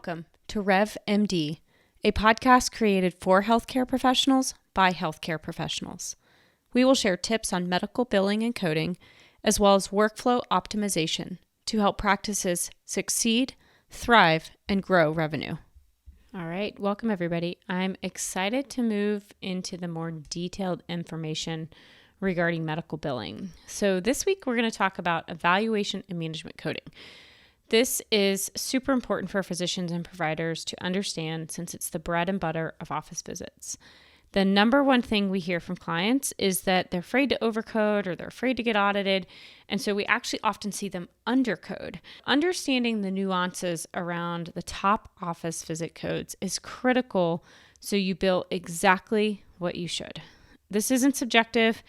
Welcome to RevMD, a podcast created for healthcare professionals by healthcare professionals. We will share tips on medical billing and coding, as well as workflow optimization to help practices succeed, thrive, and grow revenue. All right, welcome everybody. I'm excited to move into the more detailed information regarding medical billing. So this week we're going to talk about evaluation and management coding. This is super important for physicians and providers to understand since it's the bread and butter of office visits. The number one thing we hear from clients is that they're afraid to overcode or they're afraid to get audited. And so we actually often see them undercode. Understanding the nuances around the top office visit codes is critical so you bill exactly what you should. This isn't subjective.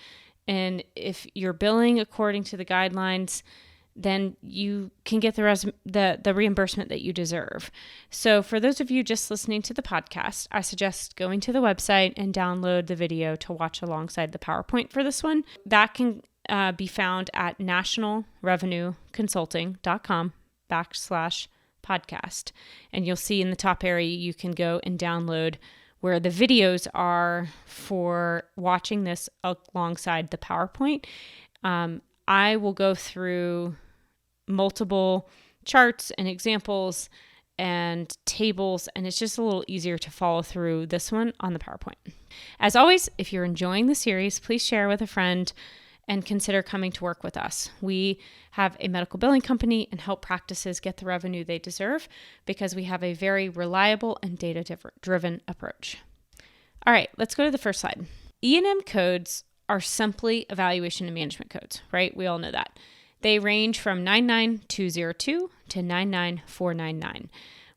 And if you're billing according to the guidelines, then you can get the reimbursement that you deserve. So for those of you just listening to the podcast, I suggest going to the website and download the video to watch alongside the PowerPoint for this one. That can be found at nationalrevenueconsulting.com/podcast. And you'll see in the top area, you can go and download where the videos are for watching this alongside the PowerPoint. I will go through multiple charts and examples and tables, and it's just a little easier to follow through this one on the PowerPoint. As always, if you're enjoying the series, please share with a friend and consider coming to work with us. We have a medical billing company and help practices get the revenue they deserve because we have a very reliable and data-driven approach. All right, let's go to the first slide. E&M codes are simply evaluation and management codes, right? We all know that. They range from 99202 to 99499.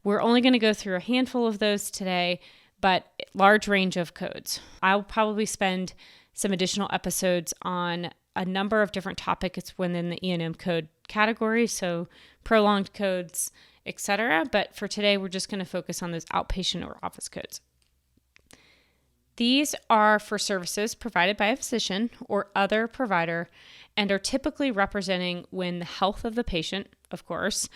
We're only going to go through a handful of those today, but large range of codes. I'll probably spend some additional episodes on a number of different topics within the E&M code category, so prolonged codes, etc. But for today, we're just going to focus on those outpatient or office codes. These are for services provided by a physician or other provider and are typically representing when the health of the patient, of course,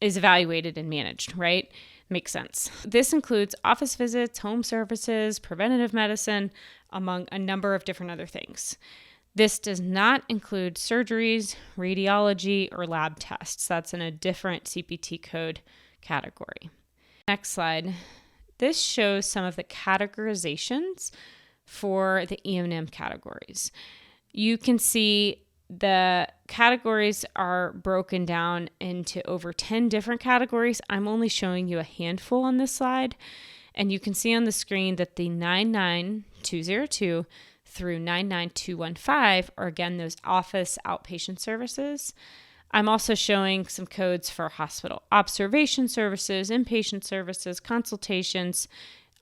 is evaluated and managed, right? Makes sense. This includes office visits, home services, preventative medicine, among a number of different other things. This does not include surgeries, radiology, or lab tests. That's in a different CPT code category. Next slide. This shows some of the categorizations for the E&M categories. You can see the categories are broken down into over 10 different categories. I'm only showing you a handful on this slide. And you can see on the screen that the 99202 through 99215 are, again, those office outpatient services. I'm also showing some codes for hospital observation services, inpatient services, consultations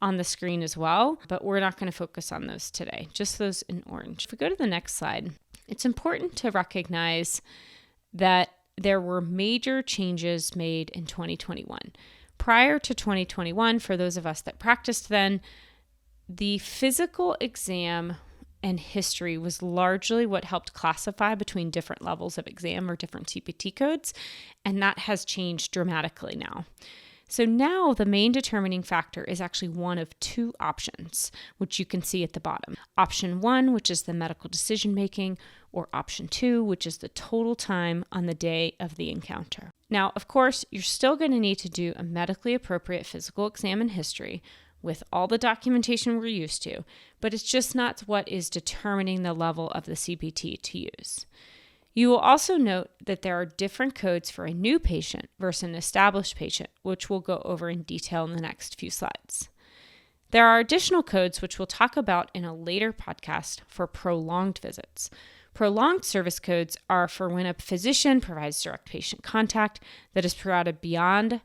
on the screen as well, but we're not going to focus on those today, just those in orange. If we go to the next slide, it's important to recognize that there were major changes made in 2021. Prior to 2021, for those of us that practiced then, the physical exam and history was largely what helped classify between different levels of exam or different CPT codes, and that has changed dramatically now. So now the main determining factor is actually one of two options, which you can see at the bottom. Option 1, which is the medical decision making, or option 2, which is the total time on the day of the encounter. Now, of course, you're still going to need to do a medically appropriate physical exam and history with all the documentation we're used to, but it's just not what is determining the level of the CPT to use. You will also note that there are different codes for a new patient versus an established patient, which we'll go over in detail in the next few slides. There are additional codes which we'll talk about in a later podcast for prolonged visits. Prolonged service codes are for when a physician provides direct patient contact that is provided beyond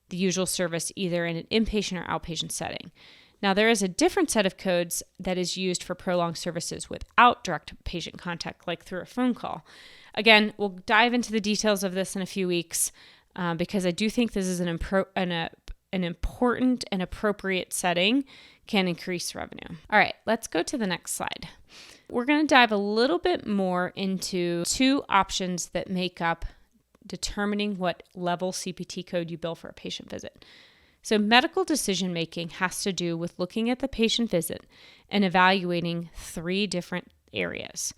the usual service, either in an inpatient or outpatient setting. Now, there is a different set of codes that is used for prolonged services without direct patient contact, like through a phone call. Again, we'll dive into the details of this in a few weeks because I do think this is an important and appropriate setting, can increase revenue. All right, let's go to the next slide. We're going to dive a little bit more into two options that make up determining what level CPT code you bill for a patient visit. So medical decision making has to do with looking at the patient visit and evaluating 3 different areas.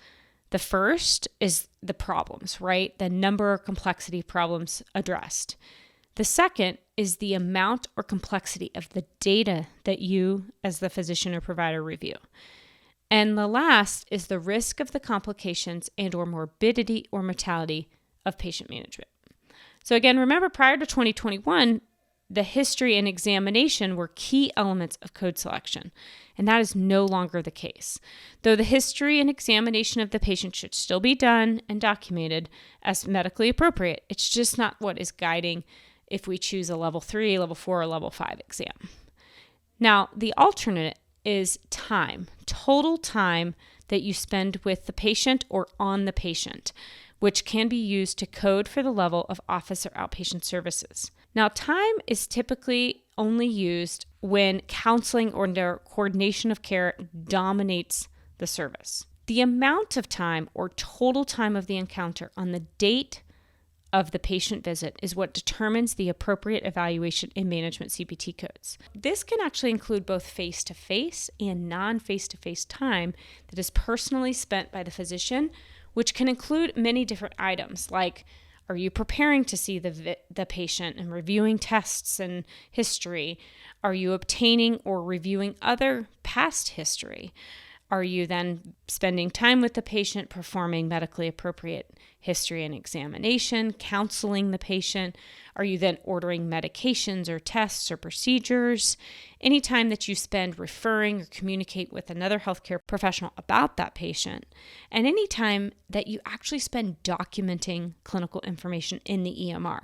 The first is the problems, right? The number or complexity of problems addressed. The second is the amount or complexity of the data that you as the physician or provider review. And the last is the risk of the complications and or morbidity or mortality of patient management. So again, remember prior to 2021, the history and examination were key elements of code selection, and that is no longer the case. Though the history and examination of the patient should still be done and documented as medically appropriate, it's just not what is guiding if we choose a level 3, level 4, or level 5 exam. Now, the alternate is time, total time that you spend with the patient or on the patient, which can be used to code for the level of office or outpatient services. Now, time is typically only used when counseling or coordination of care dominates the service. The amount of time or total time of the encounter on the date of the patient visit is what determines the appropriate evaluation in management CPT codes. This can actually include both face-to-face and non-face-to-face time that is personally spent by the physician, which can include many different items like, are you preparing to see the patient and reviewing tests and history? Are you obtaining or reviewing other past history? Are you then spending time with the patient, performing medically appropriate history and examination, counseling the patient? Are you then ordering medications or tests or procedures? Any time that you spend referring or communicate with another healthcare professional about that patient, and any time that you actually spend documenting clinical information in the EMR.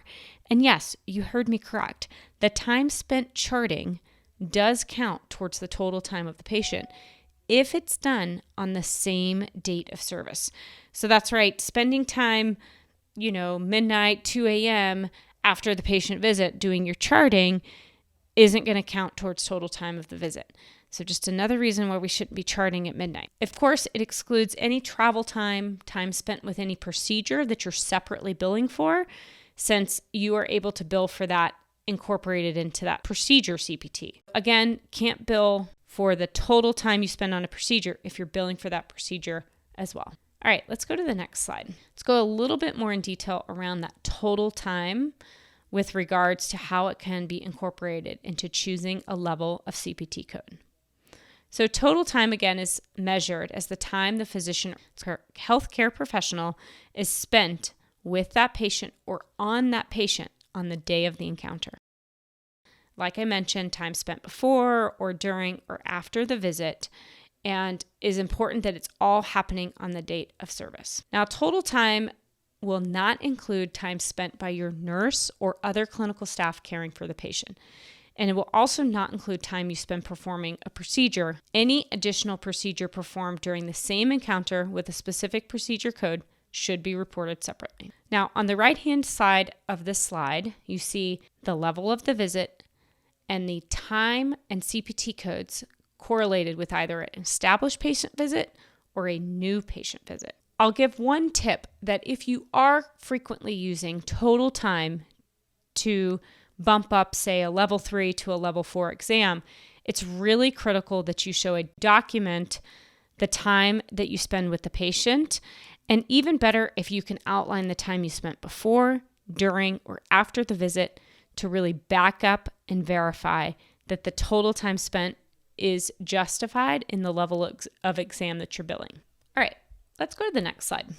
And yes, you heard me correct. The time spent charting does count towards the total time of the patient if it's done on the same date of service. So that's right, spending time, midnight, 2 a.m. after the patient visit doing your charting isn't going to count towards total time of the visit. So just another reason why we shouldn't be charting at midnight. Of course, it excludes any travel time spent with any procedure that you're separately billing for, since you are able to bill for that incorporated into that procedure CPT. Again, can't bill for the total time you spend on a procedure if you're billing for that procedure as well. All right, let's go to the next slide. Let's go a little bit more in detail around that total time with regards to how it can be incorporated into choosing a level of CPT code. So total time, again, is measured as the time the physician or healthcare professional is spent with that patient or on that patient on the day of the encounter. Like I mentioned, time spent before or during or after the visit, and is important that it's all happening on the date of service. Now, total time will not include time spent by your nurse or other clinical staff caring for the patient. And it will also not include time you spend performing a procedure. Any additional procedure performed during the same encounter with a specific procedure code should be reported separately. Now, on the right-hand side of this slide, you see the level of the visit and the time and CPT codes correlated with either an established patient visit or a new patient visit. I'll give one tip that if you are frequently using total time to bump up, say, a level 3 to a level 4 exam, it's really critical that you document the time that you spend with the patient, and even better if you can outline the time you spent before, during, or after the visit to really back up and verify that the total time spent is justified in the level of exam that you're billing. All right, let's go to the next slide.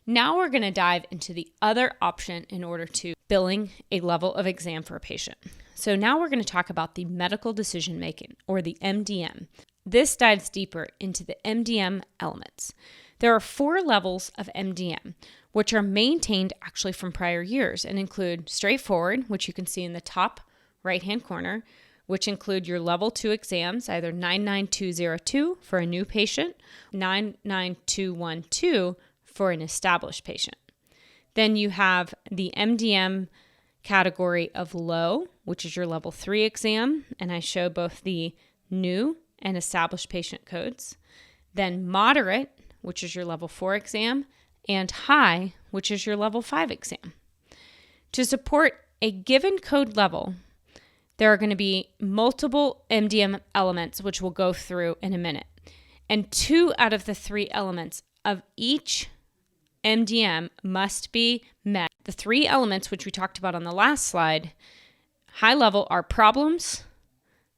Now we're going to dive into the other option in order to billing a level of exam for a patient. So now we're going to talk about the medical decision making, or the MDM. This dives deeper into the MDM elements. There are 4 levels of MDM, which are maintained actually from prior years and include straightforward, which you can see in the top right-hand corner, which include your level 2 exams, either 99202 for a new patient, 99212 for an established patient. Then you have the MDM category of low, which is your level 3 exam, and I show both the new and established patient codes. Then moderate, which is your level 4 exam, and high, which is your level 5 exam. To support a given code level, there are going to be multiple MDM elements, which we'll go through in a minute. And 2 out of the 3 elements of each MDM must be met. The 3 elements, which we talked about on the last slide, high level, are problems,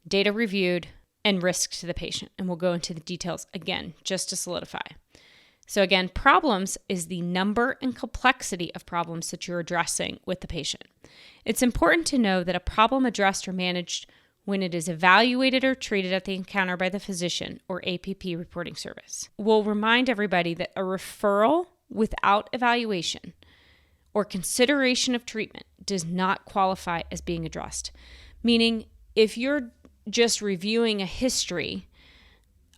data reviewed, and risk to the patient. And we'll go into the details again, just to solidify. So again, problems is the number and complexity of problems that you're addressing with the patient. It's important to know that a problem addressed or managed when it is evaluated or treated at the encounter by the physician or APP reporting service. We'll remind everybody that a referral without evaluation or consideration of treatment does not qualify as being addressed. Meaning, if you're just reviewing a history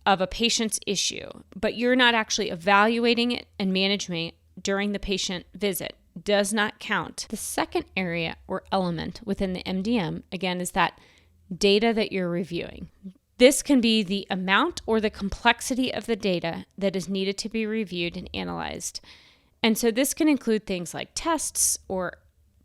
of a patient's issue, but you're not actually evaluating it and managing it during the patient visit, does not count. The second area or element within the MDM, again, is that data that you're reviewing. This can be the amount or the complexity of the data that is needed to be reviewed and analyzed. And so this can include things like tests or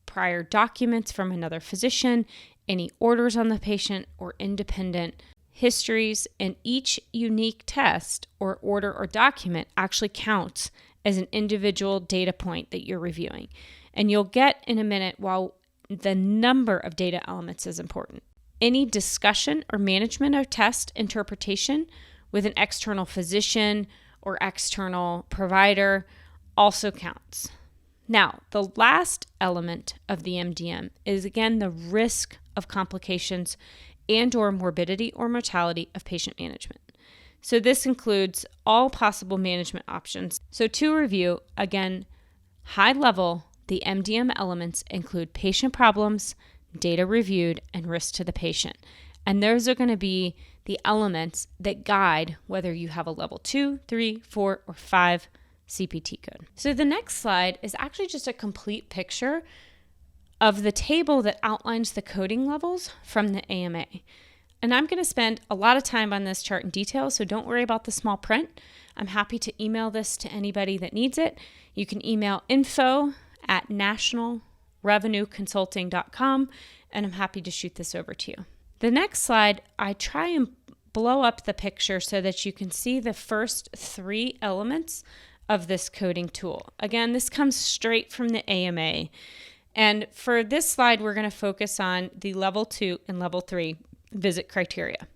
prior documents from another physician, any orders on the patient, or independent histories, and each unique test or order or document actually counts as an individual data point that you're reviewing. And you'll get in a minute while the number of data elements is important. Any discussion or management of test interpretation with an external physician or external provider also counts. Now, the last element of the MDM is, again, the risk of complications and or morbidity or mortality of patient management. So this includes all possible management options. So to review, again, high level, the MDM elements include patient problems, data reviewed, and risk to the patient. And those are going to be the elements that guide whether you have a level 2, 3, 4, or 5 CPT code. So the next slide is actually just a complete picture of the table that outlines the coding levels from the AMA. And I'm going to spend a lot of time on this chart in detail, so don't worry about the small print. I'm happy to email this to anybody that needs it. You can email info@nationalrevenueconsulting.com, and I'm happy to shoot this over to you. The next slide, I try and blow up the picture so that you can see the first 3 elements of this coding tool. Again, this comes straight from the AMA. And for this slide, we're going to focus on the level 2 and level 3 visit criteria.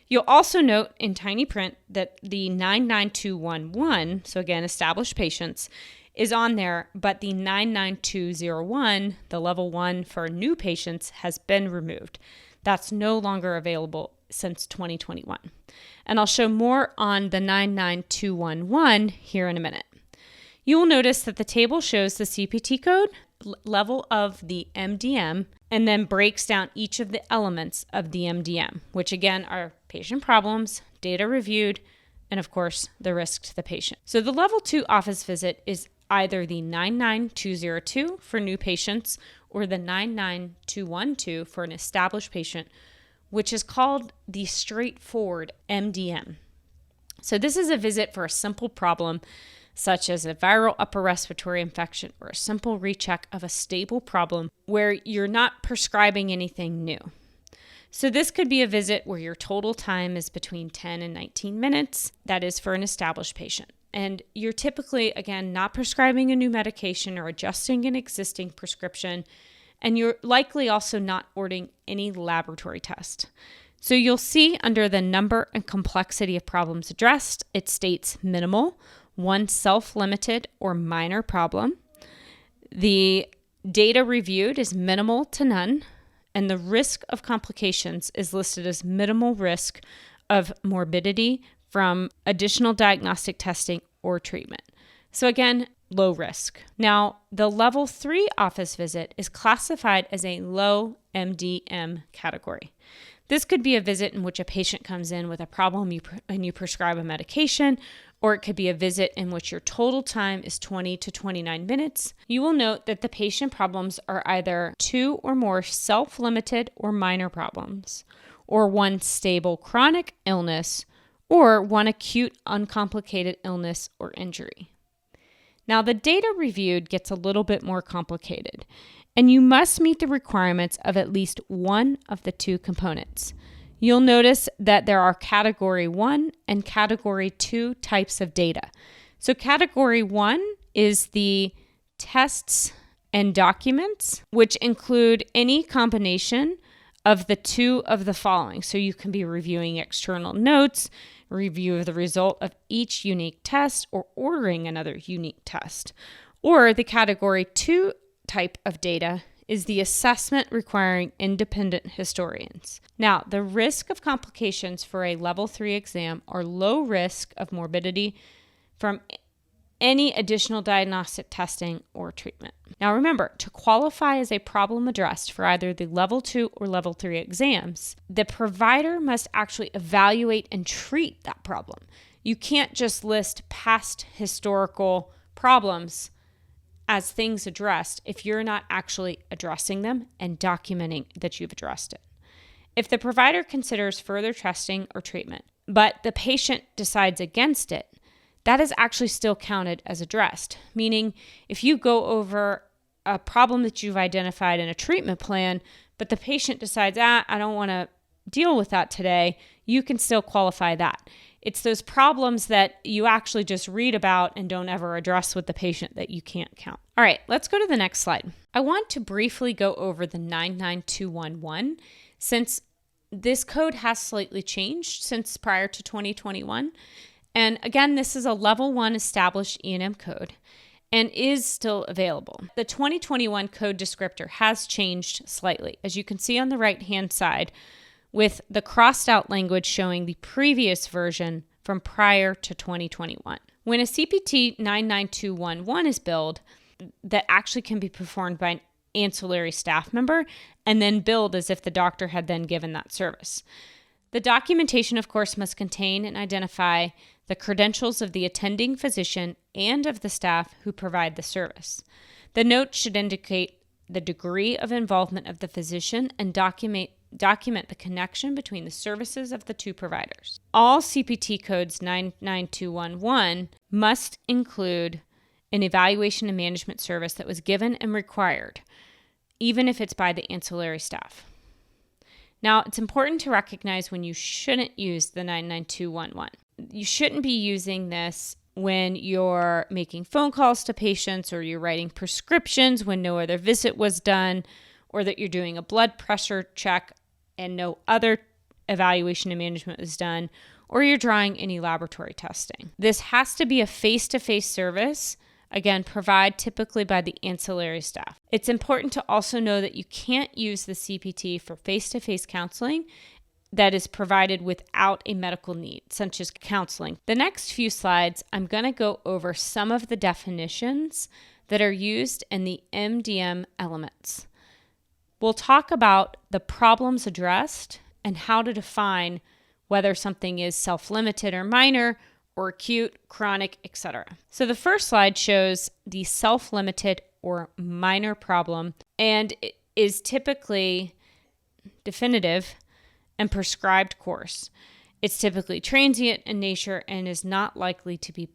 You'll also note in tiny print that the 99211, so again, established patients, is on there, but the 99201, the level 1 for new patients, has been removed. That's no longer available since 2021. And I'll show more on the 99211 here in a minute. You will notice that the table shows the CPT code, level of the MDM, and then breaks down each of the elements of the MDM, which again are patient problems, data reviewed, and of course, the risk to the patient. So the level 2 office visit is either the 99202 for new patients or the 99212 for an established patient, which is called the straightforward MDM. So this is a visit for a simple problem such as a viral upper respiratory infection or a simple recheck of a stable problem where you're not prescribing anything new. So this could be a visit where your total time is between 10 and 19 minutes. That is for an established patient. And you're typically, again, not prescribing a new medication or adjusting an existing prescription. And you're likely also not ordering any laboratory test. So you'll see under the number and complexity of problems addressed, it states minimal, one self-limited or minor problem. The data reviewed is minimal to none, and the risk of complications is listed as minimal risk of morbidity from additional diagnostic testing or treatment. So again, low risk. Now, the level 3 office visit is classified as a low MDM category. This could be a visit in which a patient comes in with a problem and you prescribe a medication, or it could be a visit in which your total time is 20 to 29 minutes. You will note that the patient problems are either 2 or more self-limited or minor problems, or one stable chronic illness, or one acute uncomplicated illness or injury. Now, the data reviewed gets a little bit more complicated, And you must meet the requirements of at least one of the two components. You'll notice that there are Category 1 and Category 2 types of data. So Category 1 is the tests and documents, which include any combination of the two of the following. So you can be reviewing external notes, review of the result of each unique test, or ordering another unique test. Or the Category 2 type of data is the assessment requiring independent historians. Now, the risk of complications for a level 3 exam are low risk of morbidity from any additional diagnostic testing or treatment. Now remember, to qualify as a problem addressed for either the level 2 or level 3 exams, the provider must actually evaluate and treat that problem. You can't just list past historical problems as things addressed if you're not actually addressing them and documenting that you've addressed it. If the provider considers further testing or treatment, but the patient decides against it, that is actually still counted as addressed. Meaning, if you go over a problem that you've identified in a treatment plan, but the patient decides, I don't want to deal with that today, you can still qualify that. It's those problems that you actually just read about and don't ever address with the patient that you can't count. All right, let's go to the next slide. I want to briefly go over the 99211 since this code has slightly changed since prior to 2021. And again, this is a level 1 established E&M code and is still available. The 2021 code descriptor has changed slightly, as you can see on the right-hand side, with the crossed out language showing the previous version from prior to 2021. When a CPT 99211 is billed, that actually can be performed by an ancillary staff member and then billed as if the doctor had then given that service. The documentation, of course, must contain and identify the credentials of the attending physician and of the staff who provide the service. The note should indicate the degree of involvement of the physician and document the connection between the services of the two providers. All CPT codes 99211 must include an evaluation and management service that was given and required, even if it's by the ancillary staff. Now, it's important to recognize when you shouldn't use the 99211. You shouldn't be using this when you're making phone calls to patients or you're writing prescriptions when no other visit was done, or that you're doing a blood pressure check and no other evaluation and management was done, or you're drawing any laboratory testing. This has to be a face-to-face service, again, provided typically by the ancillary staff. It's important to also know that you can't use the CPT for face-to-face counseling that is provided without a medical need, such as counseling. The next few slides, I'm going to go over some of the definitions that are used in the MDM elements. We'll talk about the problems addressed and how to define whether something is self-limited or minor, or acute, chronic, etc. So the first slide shows the self-limited or minor problem, and it is typically definitive and prescribed course. It's typically transient in nature and is not likely to be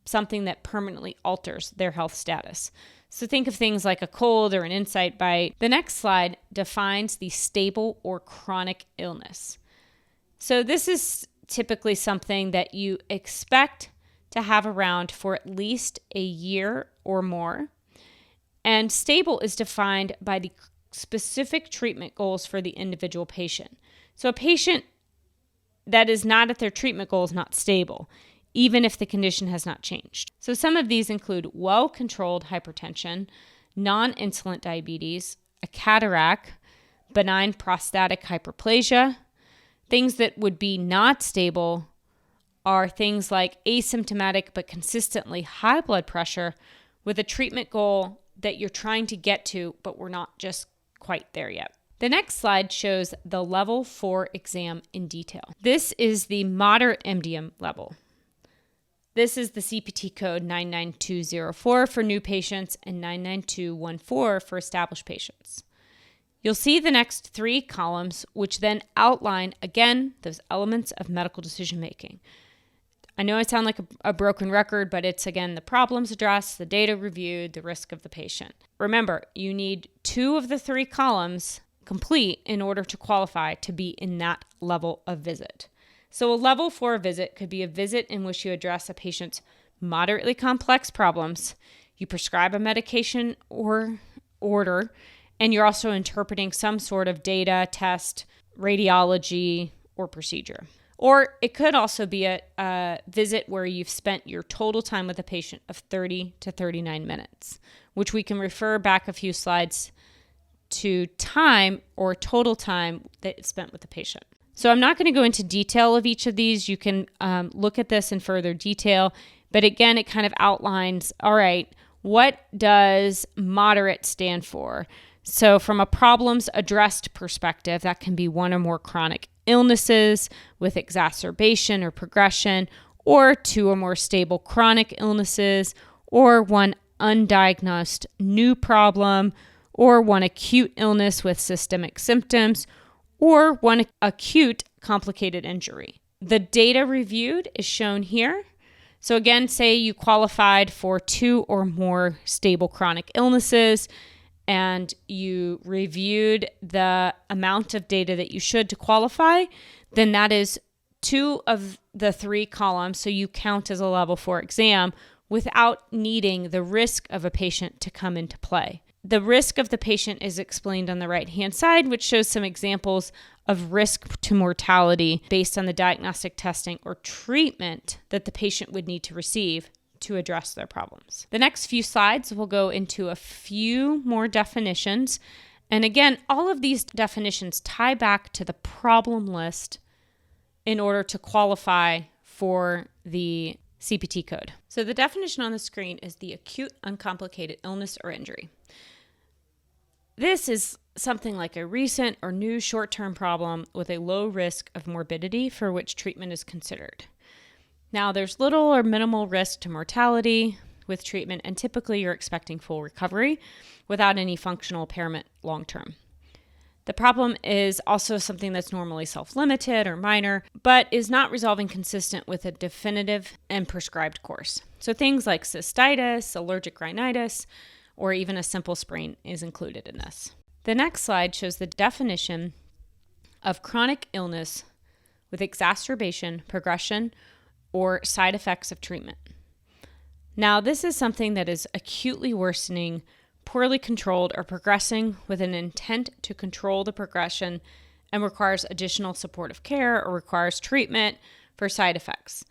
something that permanently alters their health status. So think of things like a cold or an insect bite. The next slide defines the stable or chronic illness. So this is typically something that you expect to have around for at least a year or more. And stable is defined by the specific treatment goals for the individual patient. So a patient that is not at their treatment goal is not stable, even if the condition has not changed. So some of these include well-controlled hypertension, non-insulin diabetes, a cataract, benign prostatic hyperplasia. Things that would be not stable are things like asymptomatic but consistently high blood pressure with a treatment goal that you're trying to get to, but we're not just quite there yet. The next slide shows the level 4 exam in detail. This is the moderate MDM level. This is the CPT code 99204 for new patients and 99214 for established patients. You'll see the next 3 columns, which then outline, again, those elements of medical decision-making. I know I sound like a broken record, but it's, again, the problems addressed, the data reviewed, the risk of the patient. Remember, you need 2 of the 3 columns complete in order to qualify to be in that level of visit. So a level 4 visit could be a visit in which you address a patient's moderately complex problems, you prescribe a medication or order, and you're also interpreting some sort of data, test, radiology, or procedure. Or it could also be a visit where you've spent your total time with a patient of 30 to 39 minutes, which we can refer back a few slides to time or total time that is spent with the patient. So I'm not going to go into detail of each of these. You can look at this in further detail. But again, it kind of outlines, all right, what does moderate stand for? So from a problems addressed perspective, that can be 1 or more chronic illnesses with exacerbation or progression, or 2 or more stable chronic illnesses, or 1 undiagnosed new problem, or 1 acute illness with systemic symptoms, or 1 acute complicated injury. The data reviewed is shown here. So again, say you qualified for 2 or more stable chronic illnesses, and you reviewed the amount of data that you should to qualify, then that is 2 of the 3 columns. So you count as a level 4 exam without needing the risk of a patient to come into play. The risk of the patient is explained on the right-hand side, which shows some examples of risk to mortality based on the diagnostic testing or treatment that the patient would need to receive to address their problems. The next few slides will go into a few more definitions. And again, all of these definitions tie back to the problem list in order to qualify for the CPT code. So the definition on the screen is the acute uncomplicated illness or injury. This is something like a recent or new short-term problem with a low risk of morbidity for which treatment is considered. Now, there's little or minimal risk to mortality with treatment, and typically you're expecting full recovery without any functional impairment long-term. The problem is also something that's normally self-limited or minor, but is not resolving consistent with a definitive and prescribed course. So things like cystitis, allergic rhinitis, or even a simple sprain is included in this. The next slide shows the definition of chronic illness with exacerbation, progression, or side effects of treatment. Now, this is something that is acutely worsening, poorly controlled, or progressing with an intent to control the progression and requires additional supportive care or requires treatment for side effects,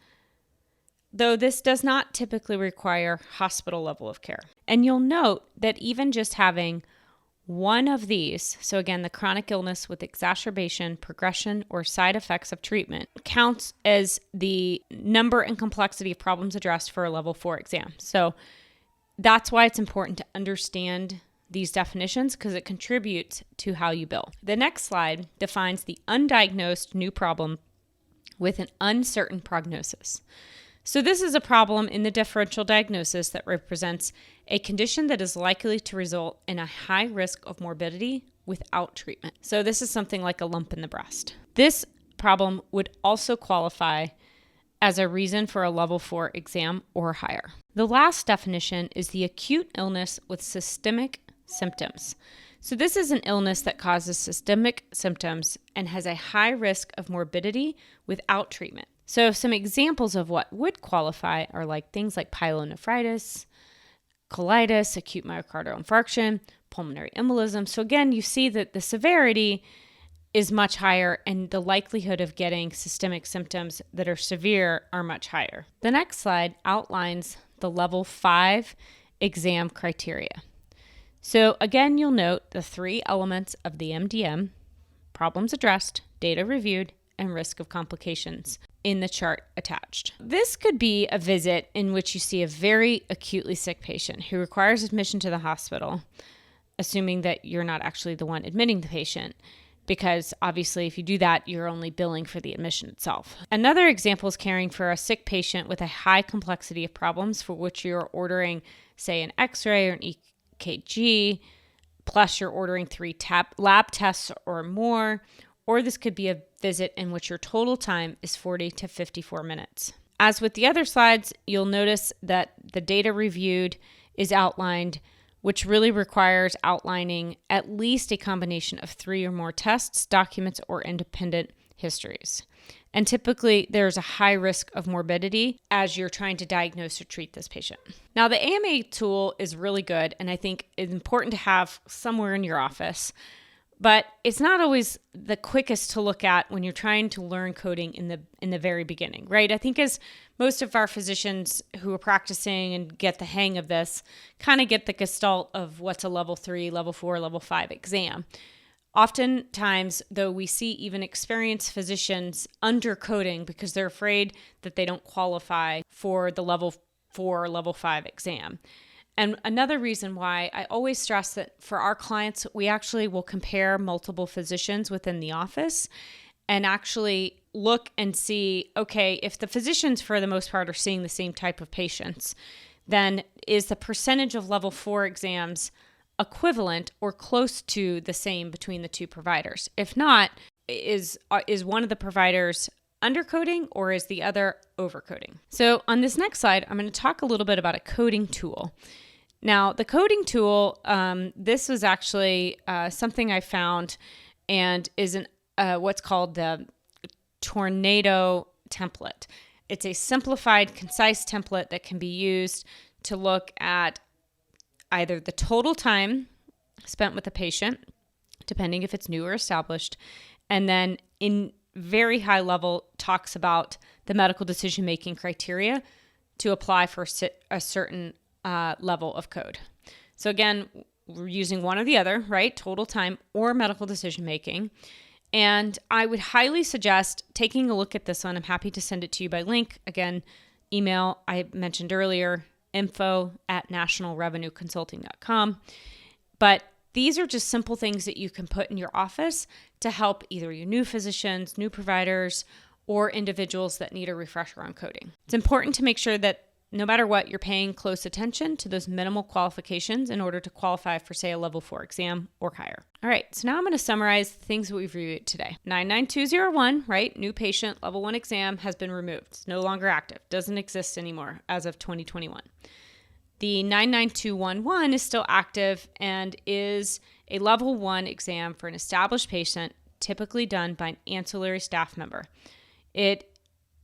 though this does not typically require hospital level of care. And you'll note that even just having 1 of these, so again, the chronic illness with exacerbation, progression, or side effects of treatment, counts as the number and complexity of problems addressed for a level 4 exam. So that's why it's important to understand these definitions, because it contributes to how you bill. The next slide defines the undiagnosed new problem with an uncertain prognosis. So this is a problem in the differential diagnosis that represents a condition that is likely to result in a high risk of morbidity without treatment. So this is something like a lump in the breast. This problem would also qualify as a reason for a level 4 exam or higher. The last definition is the acute illness with systemic symptoms. So this is an illness that causes systemic symptoms and has a high risk of morbidity without treatment. So some examples of what would qualify are like things like pyelonephritis, colitis, acute myocardial infarction, pulmonary embolism. So again, you see that the severity is much higher and the likelihood of getting systemic symptoms that are severe are much higher. The next slide outlines the level 5 exam criteria. So again, you'll note the 3 elements of the MDM: problems addressed, data reviewed, and risk of complications in the chart attached. This could be a visit in which you see a very acutely sick patient who requires admission to the hospital, assuming that you're not actually the one admitting the patient, because obviously if you do that, you're only billing for the admission itself. Another example is caring for a sick patient with a high complexity of problems for which you're ordering, say, an X-ray or an EKG, plus you're ordering 3 lab tests or more, or this could be a visit in which your total time is 40 to 54 minutes. As with the other slides, you'll notice that the data reviewed is outlined, which really requires outlining at least a combination of 3 or more tests, documents, or independent histories. And typically, there's a high risk of morbidity as you're trying to diagnose or treat this patient. Now, the AMA tool is really good, and I think it's important to have somewhere in your office, but it's not always the quickest to look at when you're trying to learn coding in the very beginning, right? I think as most of our physicians who are practicing and get the hang of this kind of get the gestalt of what's a level 3, level 4, level 5 exam. Oftentimes, though, we see even experienced physicians undercoding because they're afraid that they don't qualify for the level 4 or level 5 exam. And another reason why I always stress that for our clients, we actually will compare multiple physicians within the office and actually look and see, okay, if the physicians for the most part are seeing the same type of patients, then is the percentage of level 4 exams equivalent or close to the same between the two providers? If not, is one of the providers undercoding or is the other overcoding? So on this next slide, I'm going to talk a little bit about a coding tool. Now, the coding tool, this was actually something I found and is what's called the Tornado template. It's a simplified, concise template that can be used to look at either the total time spent with a patient, depending if it's new or established, and then in very high level talks about the medical decision-making criteria to apply for a certain level of code. So again, we're using one or the other, right? Total time or medical decision-making. And I would highly suggest taking a look at this one. I'm happy to send it to you by link. Again, email I mentioned earlier, info@nationalrevenueconsulting.com. But these are just simple things that you can put in your office to help either your new physicians, new providers, or individuals that need a refresher on coding. It's important to make sure that no matter what, you're paying close attention to those minimal qualifications in order to qualify for, say, a level 4 exam or higher. All right, so now I'm going to summarize the things that we've reviewed today. 99201, right? New patient, level 1 exam has been removed. It's no longer active. Doesn't exist anymore as of 2021. The 99211 is still active and is a level 1 exam for an established patient, typically done by an ancillary staff member. It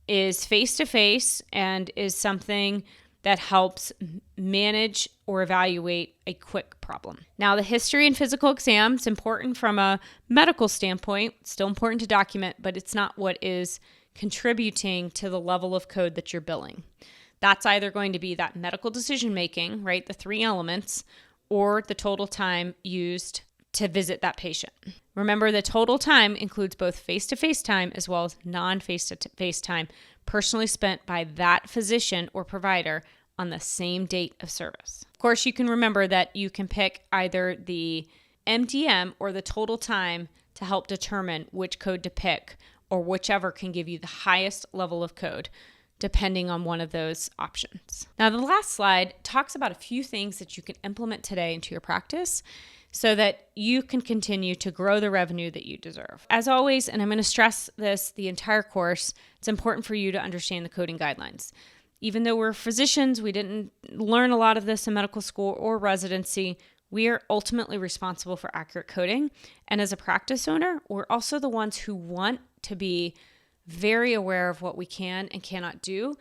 is face-to-face and is something that helps manage or evaluate a quick problem. Now, the history and physical exam is important from a medical standpoint. It's still important to document, but it's not what is contributing to the level of code that you're billing. That's either going to be that medical decision-making, right, the 3 elements, or the total time used to visit that patient. Remember, the total time includes both face-to-face time as well as non-face-to-face time personally spent by that physician or provider on the same date of service. Of course, you can remember that you can pick either the MDM or the total time to help determine which code to pick, or whichever can give you the highest level of code, depending on one of those options. Now, the last slide talks about a few things that you can implement today into your practice so that you can continue to grow the revenue that you deserve. As always, and I'm going to stress this the entire course, it's important for you to understand the coding guidelines. Even though we're physicians, we didn't learn a lot of this in medical school or residency, we are ultimately responsible for accurate coding. And as a practice owner, we're also the ones who want to be very aware of what we can and cannot do,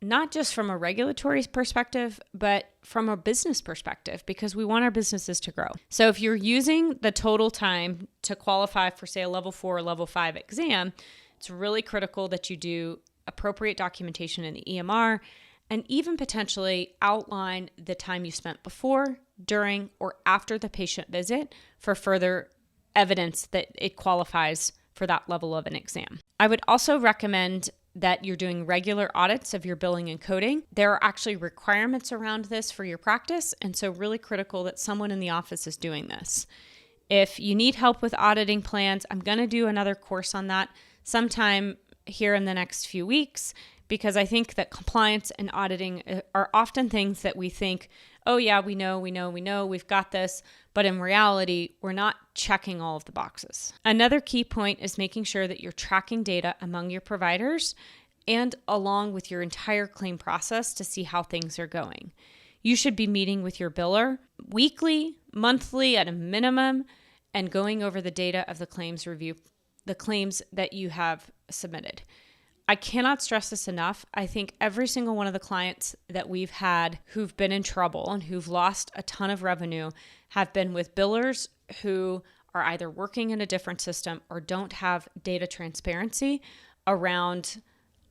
not just from a regulatory perspective, but from a business perspective, because we want our businesses to grow. So if you're using the total time to qualify for, say, a level 4 or level 5 exam, it's really critical that you do appropriate documentation in the EMR and even potentially outline the time you spent before, during, or after the patient visit for further evidence that it qualifies for that level of an exam. I would also recommend that you're doing regular audits of your billing and coding. There are actually requirements around this for your practice, and so really critical that someone in the office is doing this. If you need help with auditing plans, I'm going to do another course on that sometime here in the next few weeks, because I think that compliance and auditing are often things that we think, oh yeah, we know, we've got this. But in reality, we're not checking all of the boxes. Another key point is making sure that you're tracking data among your providers and along with your entire claim process to see how things are going. You should be meeting with your biller weekly, monthly at a minimum, and going over the data of the claims review, the claims that you have submitted. I cannot stress this enough. I think every single one of the clients that we've had who've been in trouble and who've lost a ton of revenue have been with billers who are either working in a different system or don't have data transparency around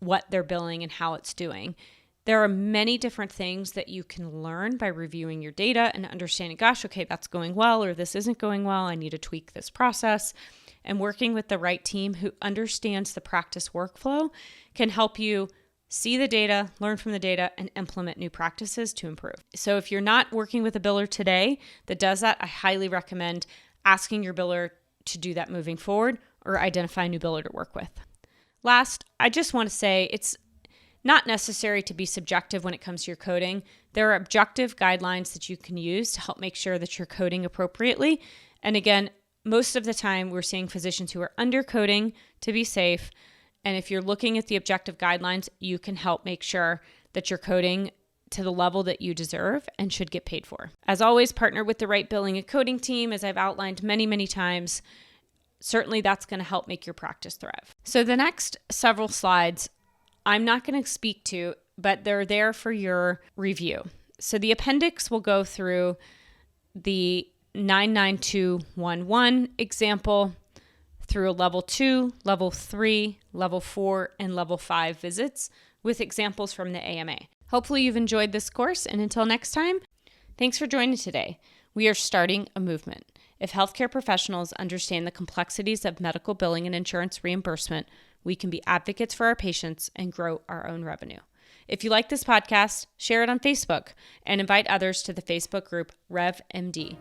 what they're billing and how it's doing. There are many different things that you can learn by reviewing your data and understanding, gosh, okay, that's going well, or this isn't going well. I need to tweak this process. And working with the right team who understands the practice workflow can help you see the data, learn from the data, and implement new practices to improve. So if you're not working with a biller today that does that, I highly recommend asking your biller to do that moving forward or identify a new biller to work with. Last, I just want to say it's not necessary to be subjective when it comes to your coding. There are objective guidelines that you can use to help make sure that you're coding appropriately. And again, most of the time we're seeing physicians who are undercoding to be safe. And if you're looking at the objective guidelines, you can help make sure that you're coding to the level that you deserve and should get paid for. As always, partner with the right billing and coding team, as I've outlined many, many times. Certainly that's going to help make your practice thrive. So the next several slides I'm not going to speak to, but they're there for your review. So the appendix will go through the 99211 example through a level 2, level 3, level 4, and level 5 visits with examples from the AMA. Hopefully you've enjoyed this course, and until next time, thanks for joining today. We are starting a movement. If healthcare professionals understand the complexities of medical billing and insurance reimbursement, we can be advocates for our patients and grow our own revenue. If you like this podcast, share it on Facebook and invite others to the Facebook group RevMD.